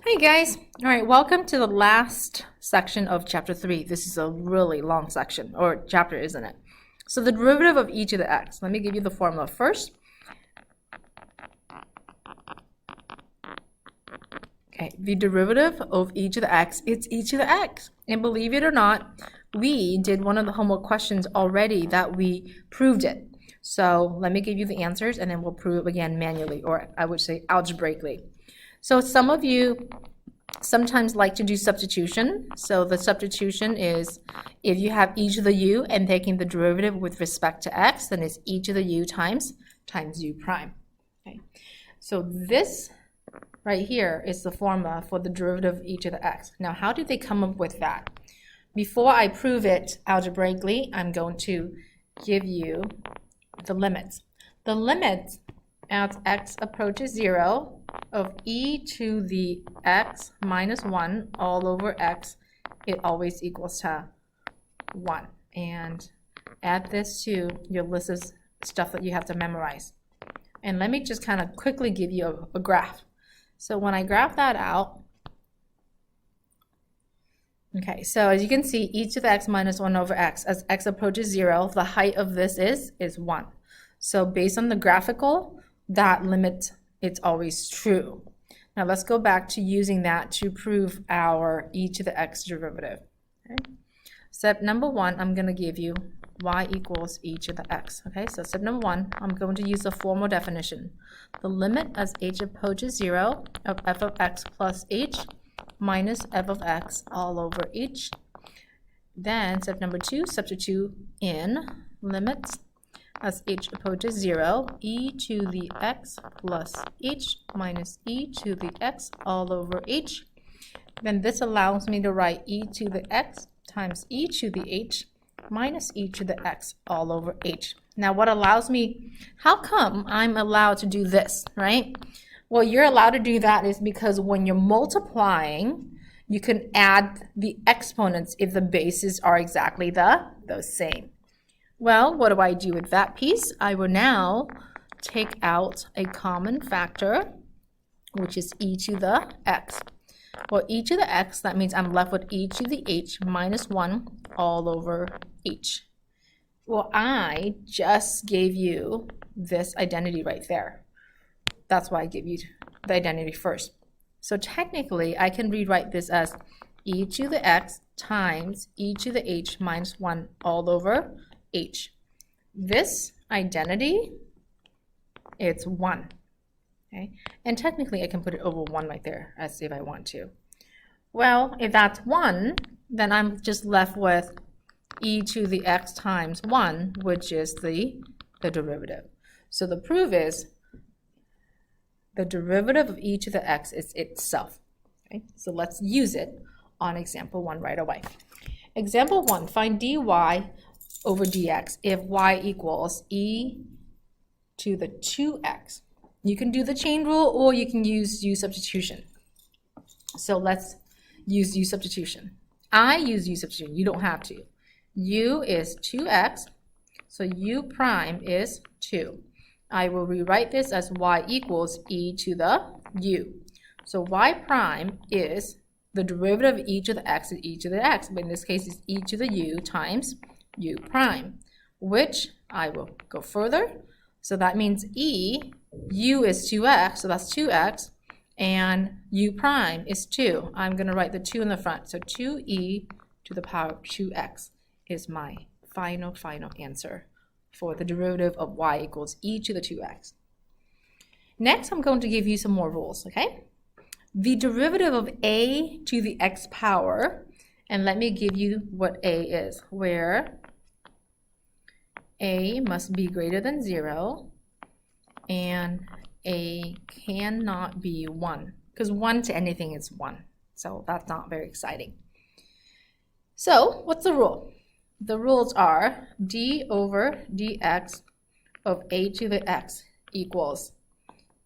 Hey guys, all right, welcome to the last section of chapter 3. This is a really long section, or chapter, isn't it? So the derivative of e to the x. Let me give you the formula first. Okay, the derivative of e to the x, it's e to the x. And believe it or not, we did one of the homework questions already that we proved it. So let me give you the answers and then we'll prove it again manually, or I would say algebraically. So some of you sometimes like to do substitution. So the substitution is if you have e to the u and taking the derivative with respect to x, then it's e to the u times u prime. Okay. So this right here is the formula for the derivative of e to the x. Now, how did they come up with that? Before I prove it algebraically, I'm going to give you the limits. The limits as x approaches 0 of e to the x minus 1 all over x, it always equals to 1. And add this to your list of stuff that you have to memorize. And let me just kind of quickly give you a graph. So when I graph that out, okay, so as you can see, e to the x minus 1 over x, as x approaches 0, the height of this is 1. So based on the graphical, that limit, it's always true. Now let's go back to using that to prove our e to the x derivative. Okay. Step number 1, I'm going to give you y equals e to the x. Okay, so step number 1, I'm going to use the formal definition. The limit as h approaches 0 of f of x plus h minus f of x all over h. Then step number 2, substitute in limits as h approaches 0, e to the x plus h minus e to the x all over h. Then this allows me to write e to the x times e to the h minus e to the x all over h. Now what allows me, how come I'm allowed to do this, right? Well, you're allowed to do that is because when you're multiplying, you can add the exponents if the bases are exactly the same. Well, what do I do with that piece? I will now take out a common factor, which is e to the x. Well, e to the x, that means I'm left with e to the h minus 1 all over h. Well, I just gave you this identity right there. That's why I give you the identity first. So technically, I can rewrite this as e to the x times e to the h minus 1 all over h. This identity, it's 1. Okay? And technically I can put it over 1 right there as if I want to. Well, if that's 1, then I'm just left with e to the x times 1, which is the derivative. So the proof is the derivative of e to the x is itself. Okay? So let's use it on example 1 right away. Example 1, find dy over dx if y equals e to the 2x. You can do the chain rule or you can use u substitution. So let's use u substitution. I use u substitution. You don't have to. U is 2x, so u prime is 2. I will rewrite this as y equals e to the u. So y prime is the derivative of e to the x is e to the x, but in this case it's e to the u times u prime, which I will go further. So that means u is 2x, so that's 2x, and u prime is 2. I'm going to write the 2 in the front. So 2e to the power of 2x is my final answer for the derivative of y equals e to the 2x. Next, I'm going to give you some more rules, okay? The derivative of a to the x power, and let me give you what a is, where a must be greater than 0 and a cannot be 1, because 1 to anything is 1. So that's not very exciting. So what's the rule? The rules are d over dx of a to the x equals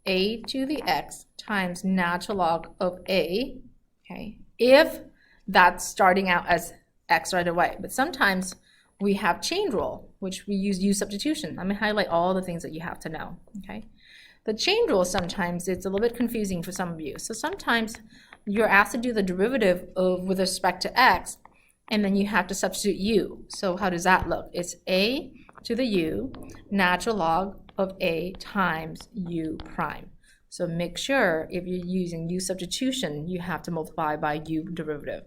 a to the x times natural log of a, okay, if that's starting out as x right away. But sometimes we have chain rule, which we use u substitution. Let me highlight all the things that you have to know, okay? The chain rule, sometimes it's a little bit confusing for some of you. So sometimes you're asked to do the derivative of with respect to x, and then you have to substitute u. So how does that look? It's a to the u natural log of a times u prime. So make sure if you're using u substitution, you have to multiply by u derivative.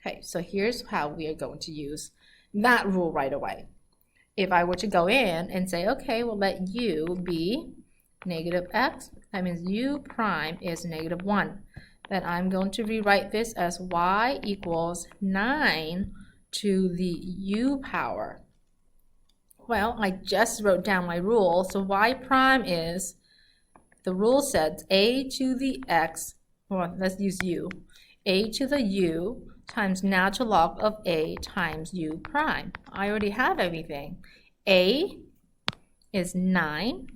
Okay, so here's how we are going to use that rule right away. If I were to go in and say, okay, well, let u be negative x, that means u prime is negative 1. Then I'm going to rewrite this as y equals 9 to the u power. Well, I just wrote down my rule, so y prime is, the rule says a to the x, well, let's use u, a to the u times natural log of a times u prime. I already have everything. A is 9,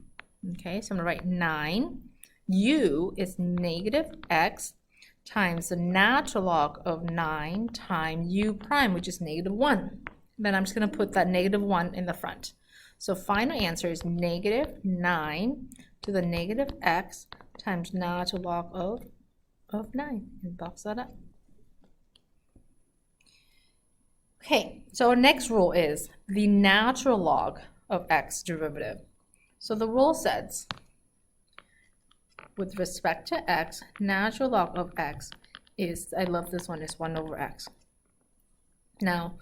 okay, so I'm going to write 9. U is negative x times the natural log of 9 times u prime, which is negative 1. Then I'm just going to put that negative 1 in the front. So final answer is negative 9 to the negative x times natural log of 9. And box that up. Okay, so our next rule is the natural log of x derivative. So the rule says, with respect to x, natural log of x is, I love this one, is 1 over x. Now,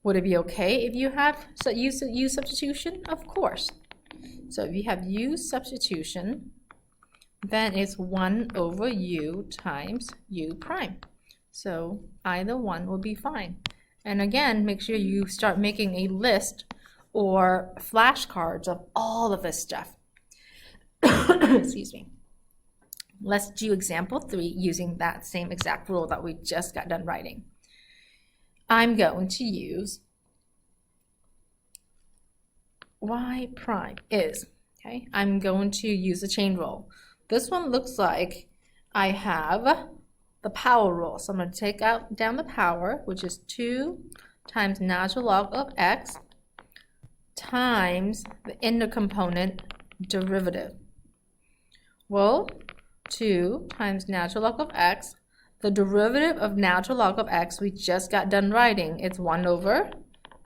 would it be okay if you have u substitution? Of course. So if you have u substitution, then it's 1 over u times u prime. So either one will be fine. And again, make sure you start making a list or flashcards of all of this stuff. Excuse me. Let's do example 3 using that same exact rule that we just got done writing. I'm going to use y prime is, okay, I'm going to use the chain rule. This one looks like I have the power rule. So I'm going to take down the power, which is 2 times natural log of x times the inner component derivative. Well, 2 times natural log of x, the derivative of natural log of x we just got done writing, it's 1 over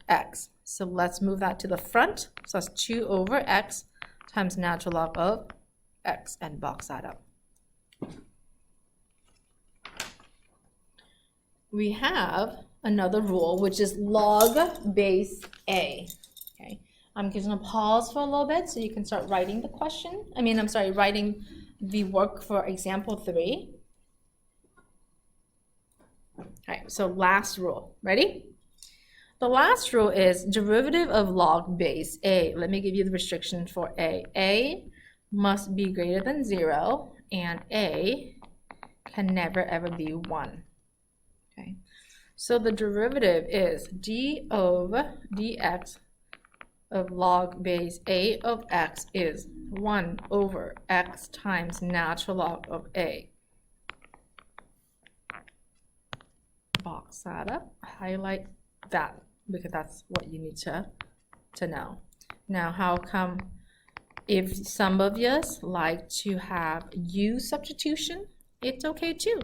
x. So let's move that to the front. So that's 2 over x times natural log of x, and box that up. We have another rule, which is log base a. Okay, I'm just going to pause for a little bit so you can start writing the question. Writing the work for example 3. All right, so last rule. Ready? The last rule is derivative of log base a. Let me give you the restriction for a. A must be greater than 0, and a can never ever be 1. Okay, so the derivative is d over dx of log base a of x is 1 over x times natural log of a. Box that up, highlight that, because that's what you need to know. Now, how come if some of us like to have u substitution, it's okay too.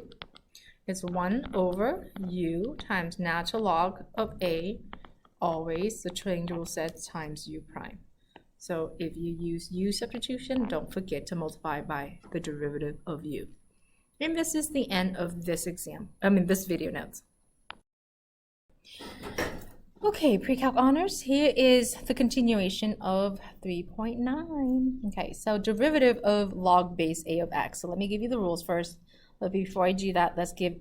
It's 1 over u times natural log of a, always the chain rule says times u prime. So if you use u substitution, don't forget to multiply by the derivative of u. And this is the end of this this video notes. Okay, pre-calc honors, here is the continuation of 3.9. Okay, so derivative of log base a of x. So let me give you the rules first. But before I do that, let's give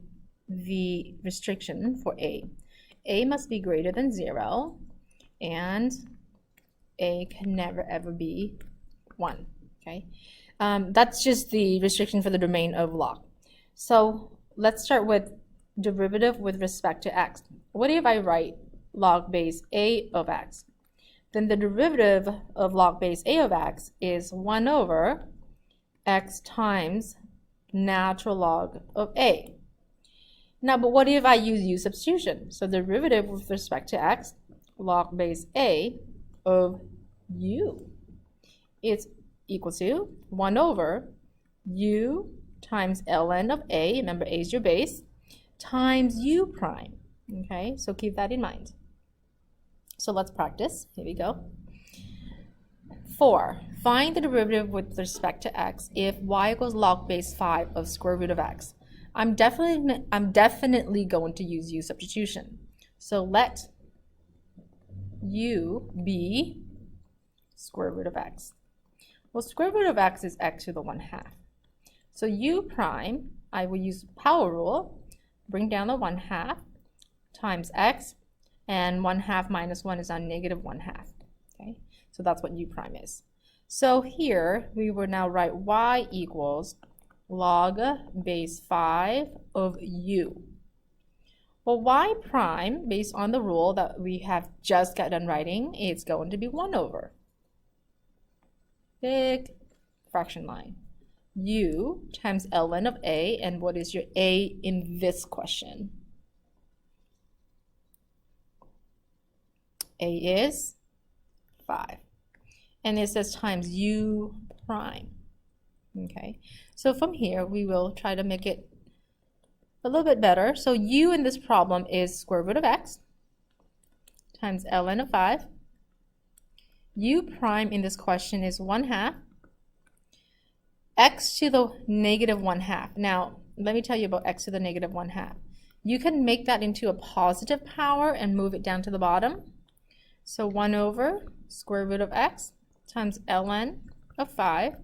the restriction for a. A must be greater than 0, and a can never ever be 1. Okay, that's just the restriction for the domain of log. So let's start with derivative with respect to x. What if I write log base a of x? Then the derivative of log base a of x is 1 over x times natural log of a. Now, but what if I use u substitution? So the derivative with respect to x, log base a of u is equal to 1 over u times ln of a, remember a is your base, times u prime. Okay, so keep that in mind. So let's practice. Here we go. 4. Find the derivative with respect to x if y equals log base 5 of square root of x. I'm definitely going to use u substitution. So let u be square root of x. Well, square root of x is x to the 1/2. So u prime, I will use power rule, bring down the 1/2 times x, and 1/2 minus 1 is on negative 1/2. Okay, so that's what u prime is. So here we will now write y equals log base 5 of u. Well, y prime, based on the rule that we have just got done writing, it's going to be 1 over. Big fraction line. U times ln of a, and what is your a in this question? A is 5. And it says times u prime. Okay, so from here we will try to make it a little bit better. So u in this problem is square root of x times ln of 5. U prime in this question is 1/2 x to the negative 1/2. Now, let me tell you about x to the negative 1/2. You can make that into a positive power and move it down to the bottom. So 1 over square root of x times ln of 5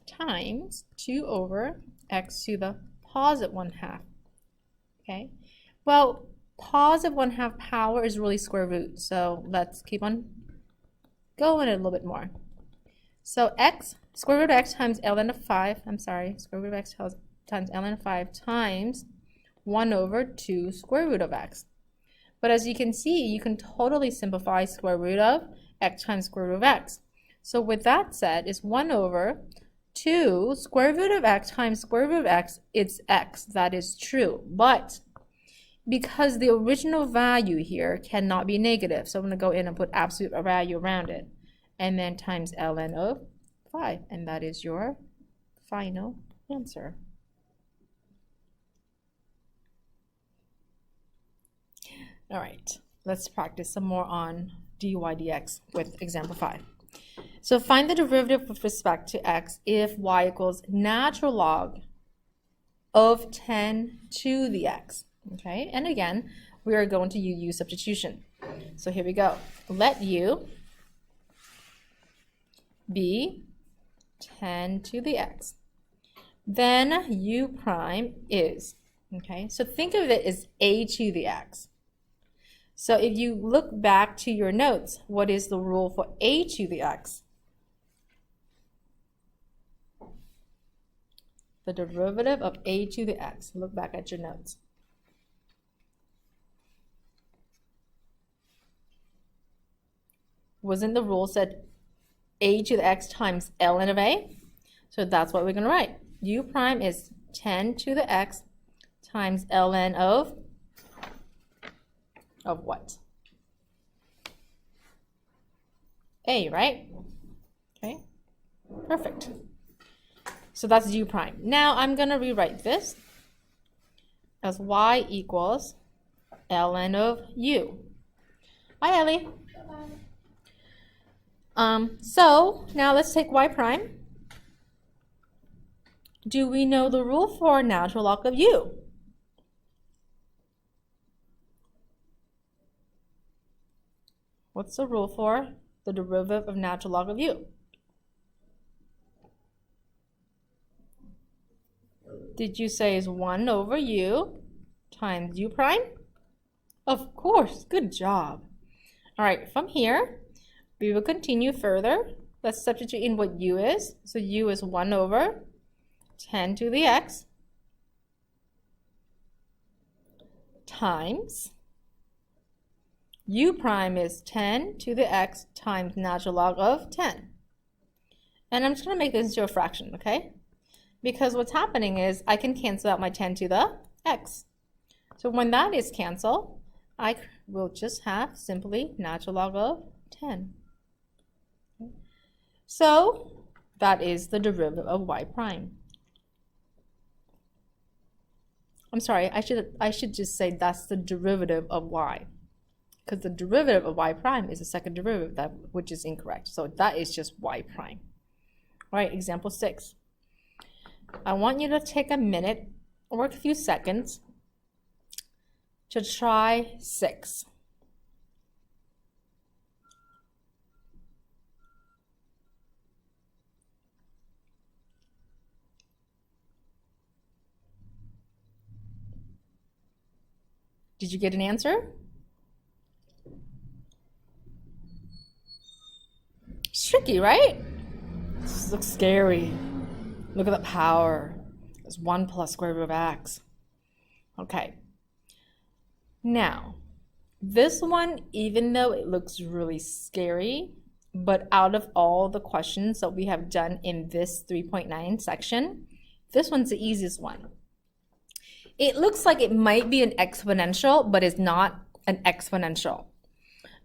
times 2 over x to the positive 1/2. Okay, well, positive 1/2 power is really square root, so let's keep on going a little bit more. So x, square root of x times ln of 5, square root of x times ln of 5 times 1 over 2 square root of x. But as you can see, you can totally simplify square root of x times square root of x. So with that said, it's 1 over 2 square root of x times square root of x. It's x, that is true. But because the original value here cannot be negative, so I'm going to go in and put absolute value around it. And then times ln of 5. And that is your final answer. All right, let's practice some more on dy dx with example 5. So find the derivative with respect to x if y equals natural log of 10 to the x. Okay, and again, we are going to use u substitution. So here we go. Let u be 10 to the x. Then u prime is, okay, so think of it as a to the x. So if you look back to your notes, what is the rule for a to the x? The derivative of a to the x. Look back at your notes. Wasn't the rule said a to the x times ln of a? So that's what we're going to write. U prime is 10 to the x times ln of what? A, right? Okay, perfect. So that's u prime. Now I'm going to rewrite this as y equals ln of u. Hi, Ellie. So now let's take y prime. Do we know the rule for natural log of u? What's the rule for the derivative of natural log of u? Did you say is 1 over u times u prime? Of course, good job. All right, from here, we will continue further. Let's substitute in what u is. So u is 1 over 10 to the x times u prime is 10 to the x times natural log of 10. And I'm just going to make this into a fraction, okay? Because what's happening is I can cancel out my 10 to the x. So when that is canceled, I will just have simply natural log of 10. So That is the derivative of y prime. I'm sorry, I should just say that's the derivative of y, because the derivative of y prime is the second derivative, which is incorrect. So that is just y prime. All right, example 6. I want you to take a minute or a few seconds to try 6. Did you get an answer? It's tricky, right? This looks scary. Look at the power. It's 1 plus square root of x. Okay. Now, this one, even though it looks really scary, but out of all the questions that we have done in this 3.9 section, this one's the easiest one. It looks like it might be an exponential, but it's not an exponential.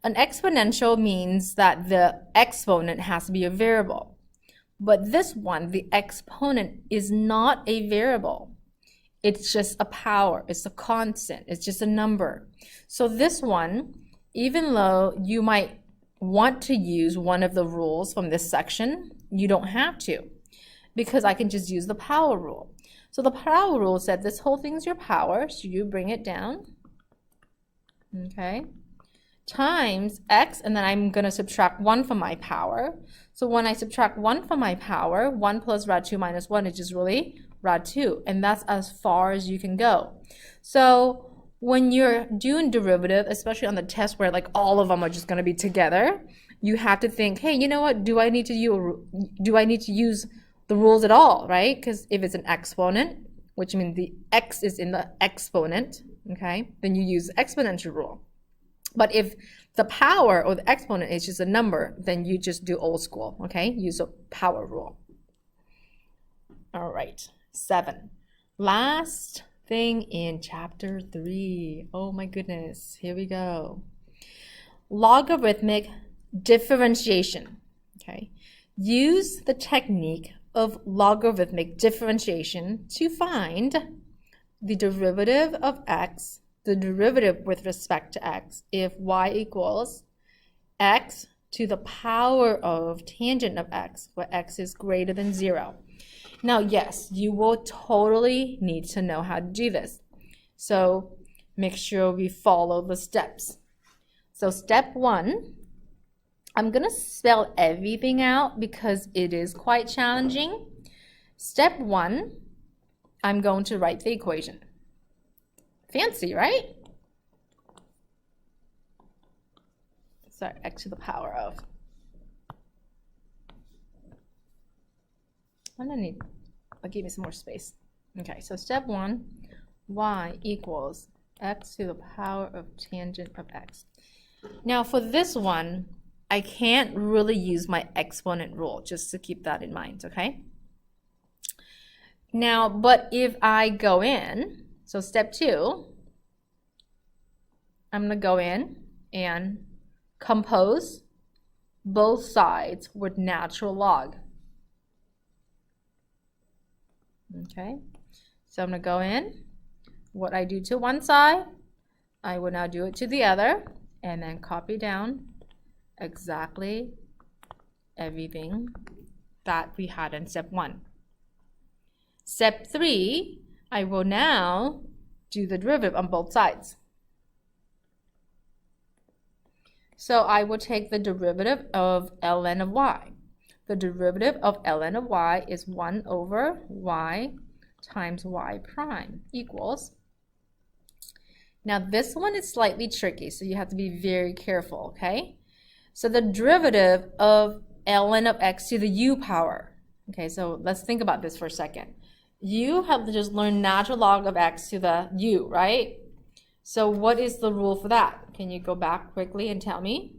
An exponential means that the exponent has to be a variable. But this one, the exponent, is not a variable. It's just a power. It's a constant. It's just a number. So this one, even though you might want to use one of the rules from this section, you don't have to, because I can just use the power rule. So the power rule said this whole thing's your power, so you bring it down, okay, times x, and then I'm going to subtract 1 from my power. So when I subtract 1 from my power, 1 plus rad 2 minus 1 is just really rad 2, and that's as far as you can go. So when you're doing derivative, especially on the test where like all of them are just going to be together, you have to think, hey, you know what, do I need to use the rules at all, right? Because if it's an exponent, which means the x is in the exponent, okay, then you use the exponential rule. But if the power or the exponent is just a number, then you just do old school, okay? Use a power rule. All right, 7. Last thing in chapter 3. Oh my goodness, here we go. Logarithmic differentiation, okay? Use the technique of logarithmic differentiation to find the derivative of x, the derivative with respect to x, if y equals x to the power of tangent of x, where x is greater than 0. Now, yes, you will totally need to know how to do this. So make sure we follow the steps. So step 1, I'm going to spell everything out because it is quite challenging. Step 1, I'm going to write the equation. Fancy, right? Sorry, x to the power of. I'll give me some more space. Okay, so step 1, y equals x to the power of tangent of x. Now for this one, I can't really use my exponent rule, just to keep that in mind, okay? Now, but if I go in, so step 2, I'm gonna go in and compose both sides with natural log. Okay, so I'm gonna go in, what I do to one side, I will now do it to the other, and then copy down exactly everything that we had in step 1. Step 3, I will now do the derivative on both sides. So I will take the derivative of ln of y. The derivative of ln of y is 1 over y times y prime equals. Now this one is slightly tricky, so you have to be very careful, okay? So the derivative of ln of x to the u power. Okay, so let's think about this for a second. You have to just learn natural log of x to the u, right? So what is the rule for that? Can you go back quickly and tell me?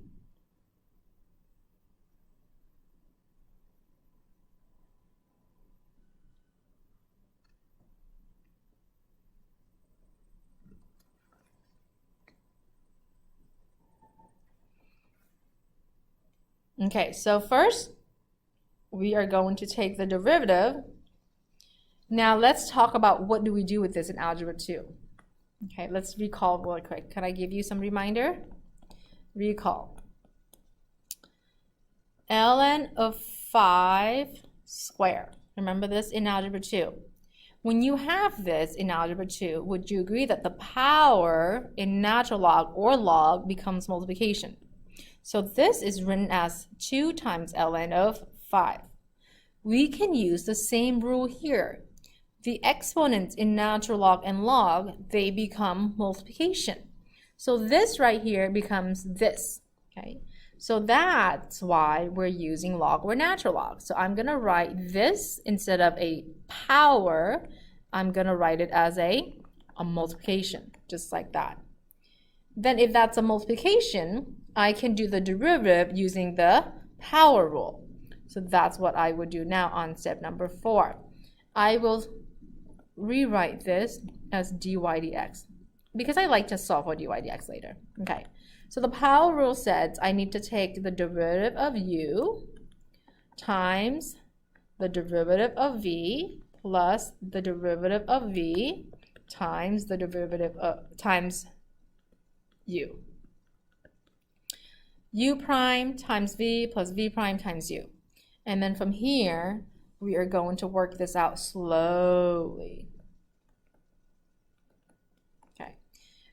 Okay, so first, we are going to take the derivative. Now let's talk about what do we do with this in Algebra 2. Okay, let's recall really quick. Can I give you some reminder? Recall. ln of 5 squared. Remember this in Algebra 2. When you have this in Algebra 2, would you agree that the power in natural log or log becomes multiplication? So this is written as 2 times ln of 5. We can use the same rule here. The exponents in natural log and log, they become multiplication. So this right here becomes this, okay? So that's why we're using log or natural log. So I'm going to write this instead of a power. I'm going to write it as a multiplication, just like that. Then if that's a multiplication, I can do the derivative using the power rule. So that's what I would do now on step number 4. I will rewrite this as dy dx because I like to solve for dy dx later. Okay. So the power rule says I need to take the derivative of u times the derivative of v plus the derivative of v times the derivative of times u. U prime times v plus v prime times u. And then from here, we are going to work this out slowly. Okay.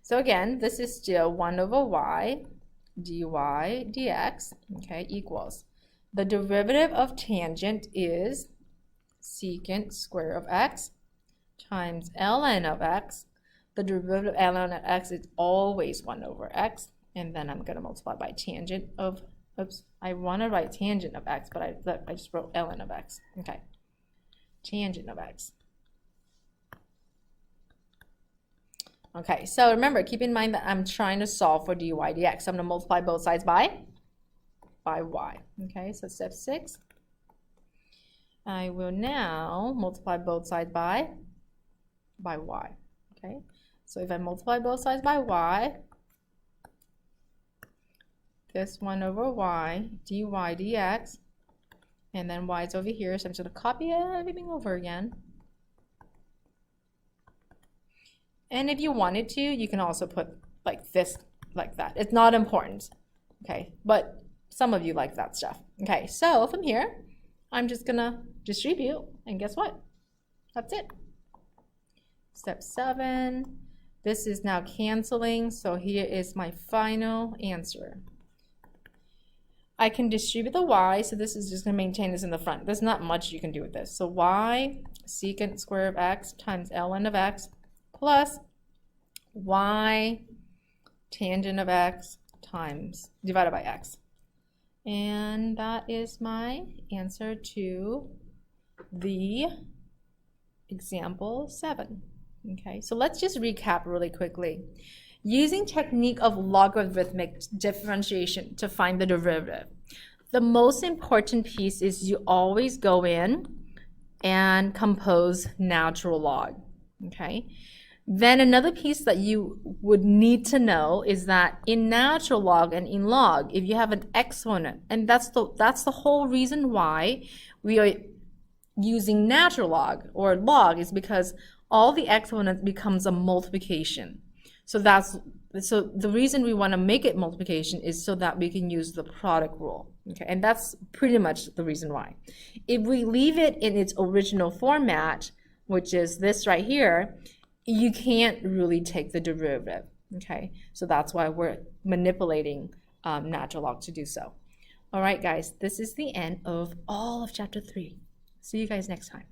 So again, this is still 1 over y dy dx, okay, equals. The derivative of tangent is secant square of x times ln of x. The derivative of ln of x is always 1 over x. And then I'm going to multiply by tangent of, oops, I want to write tangent of x, but I just wrote ln of x. Okay, tangent of x. Okay, so remember, keep in mind that I'm trying to solve for dy dx. So I'm going to multiply both sides by y. Okay, so step 6. I will now multiply both sides by y. Okay, so if I multiply both sides by y, this 1 over y dy dx, and then y is over here, so I'm just going to copy everything over again. And if you wanted to, you can also put like this, like that. It's not important, okay? But some of you like that stuff. Okay, so from here, I'm just going to distribute, and guess what? That's it. Step 7. This is now canceling, so here is my final answer. I can distribute the y, so this is just going to maintain this in the front. There's not much you can do with this. So y secant square of x times ln of x plus y tangent of x times divided by x. And that is my answer to the example 7. Okay, so let's just recap really quickly. Using technique of logarithmic differentiation to find the derivative, the most important piece is you always go in and compose natural log, okay? Then another piece that you would need to know is that in natural log and in log, if you have an exponent, and that's the whole reason why we are using natural log or log, is because all the exponents becomes a multiplication. So the reason we want to make it multiplication is so that we can use the product rule. Okay, and that's pretty much the reason why. If we leave it in its original format, which is this right here, you can't really take the derivative. Okay, so that's why we're manipulating natural log to do so. All right, guys, this is the end of all of chapter 3. See you guys next time.